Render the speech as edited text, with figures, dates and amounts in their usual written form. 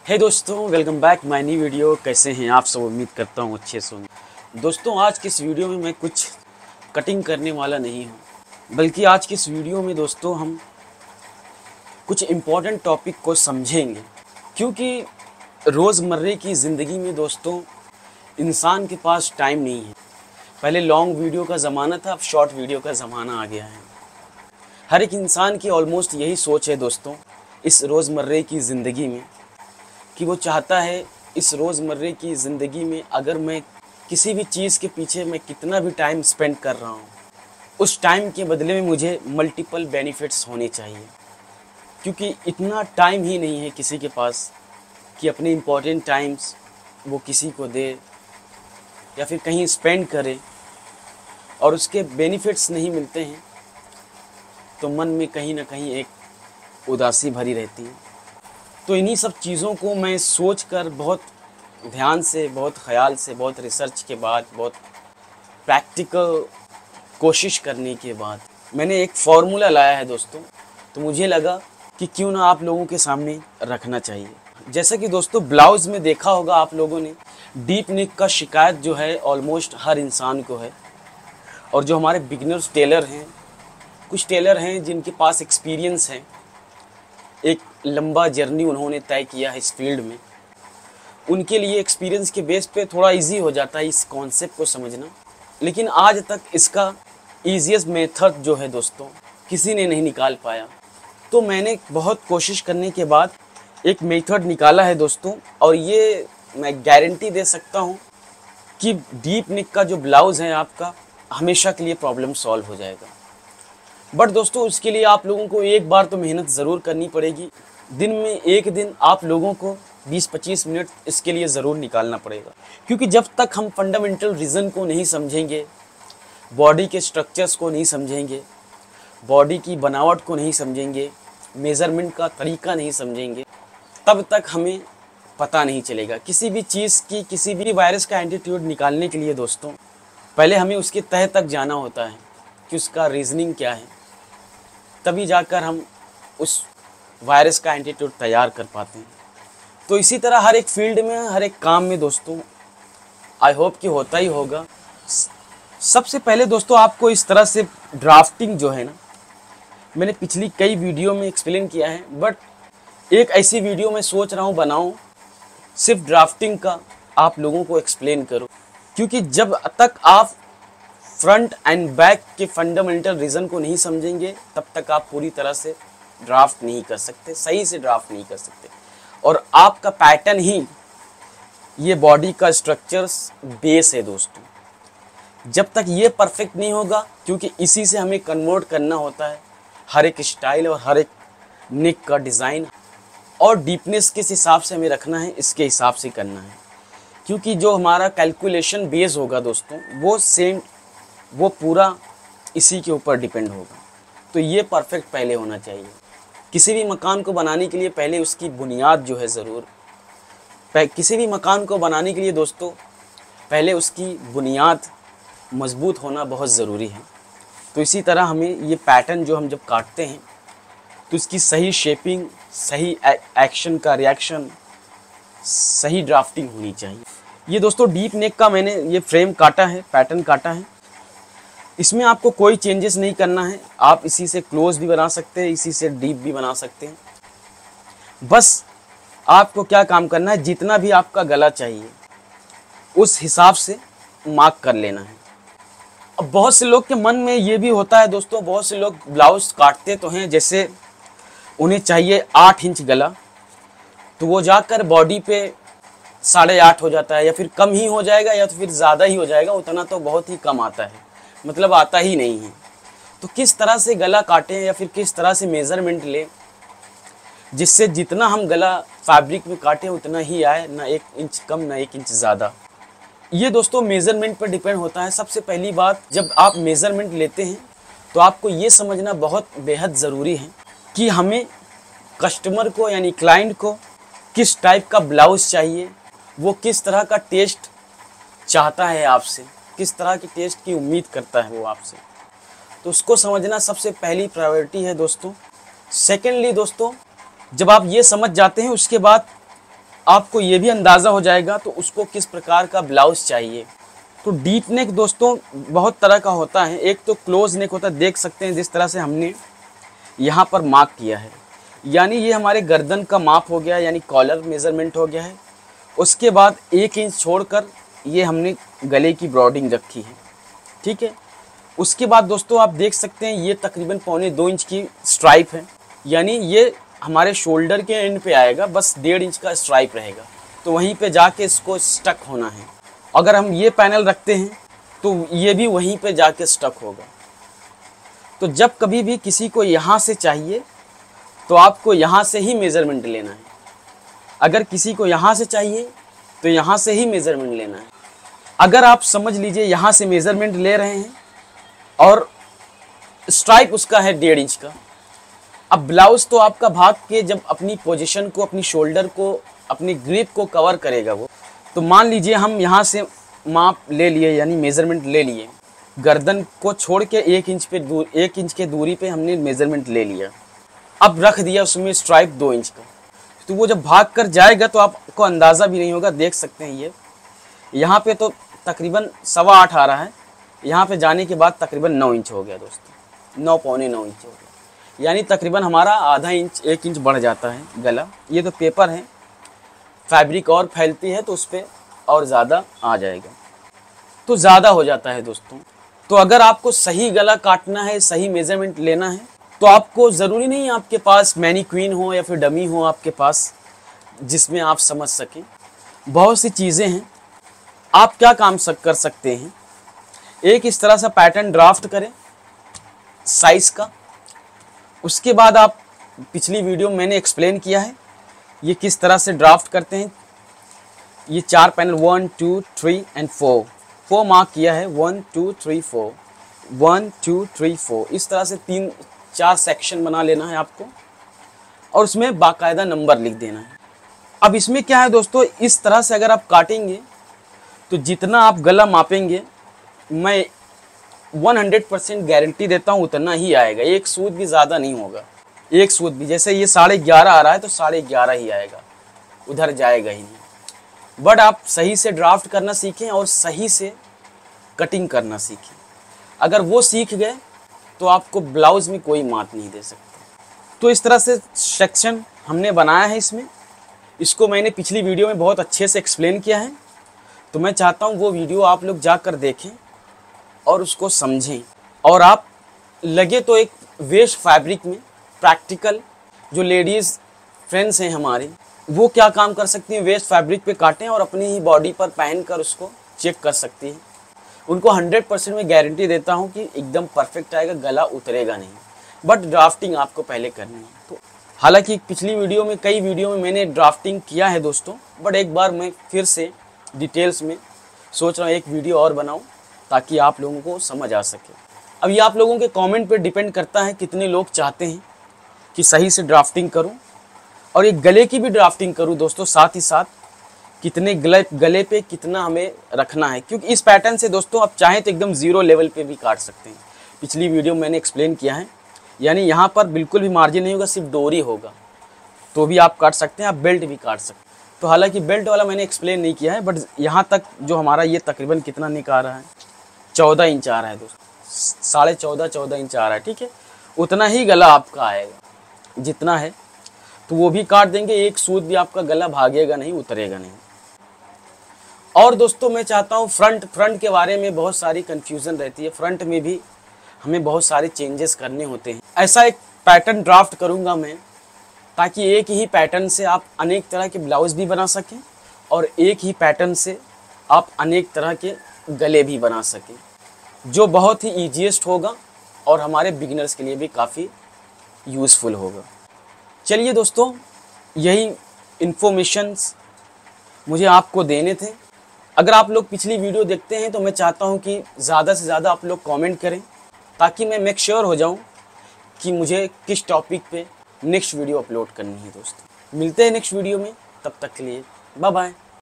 हे दोस्तों, welcome back my new video. कैसे हैं आप सब? उम्मीद करता हूँ अच्छे से होंगे। दोस्तों, आज की इस वीडियो में मैं कुछ कटिंग करने वाला नहीं हूँ, बल्कि आज की इस वीडियो में दोस्तों हम कुछ इम्पोर्टेंट टॉपिक को समझेंगे। क्योंकि रोज़मर्रे की ज़िंदगी में दोस्तों इंसान के पास टाइम नहीं है। पहले लॉन्ग वीडियो का ज़माना था, अब शॉर्ट वीडियो का ज़माना आ गया है। हर एक इंसान की ऑलमोस्ट यही सोच है दोस्तों इस रोज़मर्रे की ज़िंदगी में, कि वो चाहता है इस रोज़मर्रे की ज़िंदगी में अगर मैं किसी भी चीज़ के पीछे मैं कितना भी टाइम स्पेंड कर रहा हूँ, उस टाइम के बदले में मुझे मल्टीपल बेनिफिट्स होने चाहिए। क्योंकि इतना टाइम ही नहीं है किसी के पास कि अपने इम्पोर्टेंट टाइम्स वो किसी को दे या फिर कहीं स्पेंड करे और उसके बेनिफिट्स नहीं मिलते हैं तो मन में कहीं ना कहीं एक उदासी भरी रहती है। तो इन्हीं सब चीज़ों को मैं सोचकर बहुत ध्यान से, बहुत ख़याल से, बहुत रिसर्च के बाद, बहुत प्रैक्टिकल कोशिश करने के बाद मैंने एक फ़ॉर्मूला लाया है दोस्तों। तो मुझे लगा कि क्यों ना आप लोगों के सामने रखना चाहिए। जैसा कि दोस्तों ब्लाउज़ में देखा होगा आप लोगों ने, डीप नेक का शिकायत जो है ऑलमोस्ट हर इंसान को है। और जो हमारे बिगिनर्स टेलर हैं, कुछ टेलर हैं जिनके पास एक्सपीरियंस है, एक लंबा जर्नी उन्होंने तय किया है इस फील्ड में, उनके लिए एक्सपीरियंस के बेस पे थोड़ा इजी हो जाता है इस कॉन्सेप्ट को समझना। लेकिन आज तक इसका ईजीएस्ट मेथड जो है दोस्तों किसी ने नहीं निकाल पाया। तो मैंने बहुत कोशिश करने के बाद एक मेथड निकाला है दोस्तों, और ये मैं गारंटी दे सकता हूँ कि डीप नेक का जो ब्लाउज़ है आपका हमेशा के लिए प्रॉब्लम सॉल्व हो जाएगा। बट दोस्तों उसके लिए आप लोगों को एक बार तो मेहनत ज़रूर करनी पड़ेगी। दिन में एक दिन आप लोगों को 20-25 मिनट इसके लिए ज़रूर निकालना पड़ेगा। क्योंकि जब तक हम फंडामेंटल रीज़न को नहीं समझेंगे, बॉडी के स्ट्रक्चर्स को नहीं समझेंगे, बॉडी की बनावट को नहीं समझेंगे, मेज़रमेंट का तरीका नहीं समझेंगे, तब तक हमें पता नहीं चलेगा किसी भी चीज़ की। किसी भी वायरस का एंटीट्यूड निकालने के लिए दोस्तों पहले हमें उसके तह तक जाना होता है कि उसका रीज़निंग क्या है, तभी जाकर हम उस वायरस का एंटीट्यूड तैयार कर पाते हैं। तो इसी तरह हर एक फील्ड में, हर एक काम में दोस्तों आई होप कि होता ही होगा। सबसे पहले दोस्तों आपको इस तरह से ड्राफ्टिंग जो है ना, मैंने पिछली कई वीडियो में एक्सप्लेन किया है, बट एक ऐसी वीडियो मैं सोच रहा हूँ बनाऊँ सिर्फ ड्राफ्टिंग का, आप लोगों को एक्सप्लेन करूँ। क्योंकि जब तक आप फ्रंट एंड बैक के फंडामेंटल रीज़न को नहीं समझेंगे तब तक आप पूरी तरह से ड्राफ्ट नहीं कर सकते, सही से ड्राफ्ट नहीं कर सकते। और आपका पैटर्न ही ये बॉडी का स्ट्रक्चर्स बेस है दोस्तों। जब तक ये परफेक्ट नहीं होगा, क्योंकि इसी से हमें कन्वर्ट करना होता है हर एक स्टाइल और हर एक नेक का डिज़ाइन, और डीपनेस किस हिसाब से हमें रखना है इसके हिसाब से करना है। क्योंकि जो हमारा कैलकुलेशन बेस होगा दोस्तों वो पूरा इसी के ऊपर डिपेंड होगा। तो ये परफेक्ट पहले होना चाहिए। किसी भी मकान को बनाने के लिए पहले उसकी बुनियाद जो है ज़रूर, किसी भी मकान को बनाने के लिए दोस्तों पहले उसकी बुनियाद मजबूत होना बहुत ज़रूरी है। तो इसी तरह हमें ये पैटर्न जो हम जब काटते हैं तो इसकी सही शेपिंग, सही एक्शन का रिएक्शन, सही ड्राफ्टिंग होनी चाहिए। ये दोस्तों डीप नेक का मैंने ये फ्रेम काटा है, पैटर्न काटा है। इसमें आपको कोई चेंजेस नहीं करना है। आप इसी से क्लोज भी बना सकते हैं, इसी से डीप भी बना सकते हैं। बस आपको क्या काम करना है, जितना भी आपका गला चाहिए उस हिसाब से मार्क कर लेना है। अब बहुत से लोग के मन में ये भी होता है दोस्तों, बहुत से लोग ब्लाउज काटते तो हैं, जैसे उन्हें चाहिए 8 इंच गला, तो वो जाकर बॉडी पे 8.5 हो जाता है, या फिर कम ही हो जाएगा या तो फिर ज़्यादा ही हो जाएगा। उतना तो बहुत ही कम आता है, मतलब आता ही नहीं है। तो किस तरह से गला काटें या फिर किस तरह से मेज़रमेंट लें जिससे जितना हम गला फैब्रिक में काटें उतना ही आए, ना 1 इंच कम ना 1 इंच ज़्यादा। ये दोस्तों मेज़रमेंट पर डिपेंड होता है। सबसे पहली बात, जब आप मेज़रमेंट लेते हैं तो आपको ये समझना बहुत बेहद ज़रूरी है कि हमें कस्टमर को यानी क्लाइंट को किस टाइप का ब्लाउज़ चाहिए, वो किस तरह का टेस्ट चाहता है आपसे, किस तरह की टेस्ट की उम्मीद करता है वो आपसे। तो उसको समझना सबसे पहली प्रायोरिटी है दोस्तों। सेकेंडली दोस्तों, जब आप ये समझ जाते हैं उसके बाद आपको ये भी अंदाज़ा हो जाएगा तो उसको किस प्रकार का ब्लाउज़ चाहिए। तो डीप नेक दोस्तों बहुत तरह का होता है। एक तो क्लोज नेक होता है, देख सकते हैं जिस तरह से हमने यहाँ पर मार्क किया है, यानी ये हमारे गर्दन का माप हो गया, यानी कॉलर मेज़रमेंट हो गया है। उसके बाद 1 इंच छोड़कर ये हमने गले की ब्रॉडिंग रखी है, ठीक है। उसके बाद दोस्तों आप देख सकते हैं ये तकरीबन 1.25 इंच की स्ट्राइप है, यानी ये हमारे शोल्डर के एंड पे आएगा, बस 1.5 इंच का स्ट्राइप रहेगा, तो वहीं पे जाके इसको स्टक होना है। अगर हम ये पैनल रखते हैं तो ये भी वहीं पे जाके स्टक होगा। तो जब कभी भी किसी को यहाँ से चाहिए तो आपको यहाँ से ही मेज़रमेंट लेना है, अगर किसी को यहाँ से चाहिए तो यहाँ से ही मेज़रमेंट लेना है। अगर आप समझ लीजिए यहाँ से मेज़रमेंट ले रहे हैं और स्ट्राइप उसका है 1.5 इंच का, अब ब्लाउज़ तो आपका भाग के जब अपनी पोजीशन को, अपनी शोल्डर को, अपनी ग्रिप को कवर करेगा वो, तो मान लीजिए हम यहाँ से माप ले लिए, यानी मेज़रमेंट ले लिए, गर्दन को छोड़ के 1 इंच के दूरी पे हमने मेज़रमेंट ले लिया। अब रख दिया उसमें स्ट्राइप 2 इंच का, तो वो जब भाग कर जाएगा तो आपको अंदाज़ा भी नहीं होगा। देख सकते हैं ये यहाँ पे तो तकरीबन 8.25 आ रहा है, यहाँ पे जाने के बाद तकरीबन 9 इंच हो गया दोस्तों, 9 पौने 9 इंच हो गया, यानी तकरीबन हमारा आधा इंच 1 इंच बढ़ जाता है गला। ये तो पेपर है, फैब्रिक और फैलती है तो उस पर और ज़्यादा आ जाएगा, तो ज़्यादा हो जाता है दोस्तों। तो अगर आपको सही गला काटना है, सही मेज़रमेंट लेना है, तो आपको ज़रूरी नहीं आपके पास मैनीक्वीन हो या फिर डमी हो आपके पास जिसमें आप समझ सकें। बहुत सी चीज़ें हैं, आप क्या काम कर सकते हैं, एक इस तरह सा पैटर्न ड्राफ्ट करें साइज़ का। उसके बाद आप पिछली वीडियो में मैंने एक्सप्लेन किया है ये किस तरह से ड्राफ्ट करते हैं। ये 4 पैनल 1 2 3 एंड 4 मार्क किया है, 1 2 3 4, 1 2 3 4, इस तरह से 3-4 सेक्शन बना लेना है आपको और उसमें बाकायदा नंबर लिख देना है। अब इसमें क्या है दोस्तों, इस तरह से अगर आप काटेंगे तो जितना आप गला मापेंगे मैं 100% गारंटी देता हूँ उतना ही आएगा, एक सूद भी ज़्यादा नहीं होगा। एक सूद भी, जैसे ये 11.5 आ रहा है तो 11.5 ही आएगा, उधर जाएगा ही नहीं। बट आप सही से ड्राफ्ट करना सीखें और सही से कटिंग करना सीखें, अगर वो सीख गए तो आपको ब्लाउज़ में कोई मात नहीं दे सकता। तो इस तरह से सेक्शन हमने बनाया है इसमें, इसको मैंने पिछली वीडियो में बहुत अच्छे से एक्सप्लेन किया है, तो मैं चाहता हूँ वो वीडियो आप लोग जाकर देखें और उसको समझें। और आप लगे तो एक वेस्ट फैब्रिक में प्रैक्टिकल, जो लेडीज़ फ्रेंड्स हैं हमारी, वो क्या काम कर सकती हैं, वेस्ट फैब्रिक पे काटें और अपनी ही बॉडी पर पहन कर उसको चेक कर सकती हैं। उनको 100% में गारंटी देता हूँ कि एकदम परफेक्ट आएगा, गला उतरेगा नहीं। बट ड्राफ्टिंग आपको पहले करनी है। तो हालांकि पिछली वीडियो में, कई वीडियो में मैंने ड्राफ्टिंग किया है दोस्तों, बट एक बार मैं फिर से डिटेल्स में सोच रहा हूँ एक वीडियो और बनाऊँ ताकि आप लोगों को समझ आ सके। अब ये आप लोगों के कमेंट पे डिपेंड करता है कितने लोग चाहते हैं कि सही से ड्राफ्टिंग करूं और एक गले की भी ड्राफ्टिंग करूं दोस्तों, साथ ही साथ कितने गले पे कितना हमें रखना है, क्योंकि इस पैटर्न से दोस्तों आप चाहें तो एकदम 0 लेवल पे भी काट सकते हैं। पिछली वीडियो में मैंने एक्सप्लेन किया है, यानी यहाँ पर बिल्कुल भी मार्जिन नहीं होगा, सिर्फ डोरी होगा, तो भी आप काट सकते हैं, आप बेल्ट भी काट सकते हैं। तो हालांकि बेल्ट वाला मैंने एक्सप्लेन नहीं किया है, बट यहाँ तक जो हमारा ये तकरीबन कितना निकाल रहा है, 14 इंच आ रहा है दोस्तों, 14.5 इंच आ रहा है, ठीक है। उतना ही गला आपका आएगा जितना है, तो वो भी काट देंगे, एक सूद भी आपका गला भागेगा नहीं, उतरेगा नहीं। और दोस्तों मैं चाहता हूँ फ्रंट के बारे में बहुत सारी कन्फ्यूज़न रहती है, फ्रंट में भी हमें बहुत सारे चेंजेस करने होते हैं। ऐसा एक पैटर्न ड्राफ्ट करूँगा मैं, ताकि एक ही पैटर्न से आप अनेक तरह के ब्लाउज़ भी बना सकें और एक ही पैटर्न से आप अनेक तरह के गले भी बना सकें, जो बहुत ही ईजीएस्ट होगा और हमारे बिगिनर्स के लिए भी काफ़ी यूज़फुल होगा। चलिए दोस्तों, यही इन्फॉर्मेशंस मुझे आपको देने थे। अगर आप लोग पिछली वीडियो देखते हैं तो मैं चाहता हूं कि ज़्यादा से ज़्यादा आप लोग कमेंट करें, ताकि मैं मेक श्योर हो जाऊं कि मुझे किस टॉपिक पे नेक्स्ट वीडियो अपलोड करनी है। दोस्तों मिलते हैं नेक्स्ट वीडियो में, तब तक के लिए बाय बाय।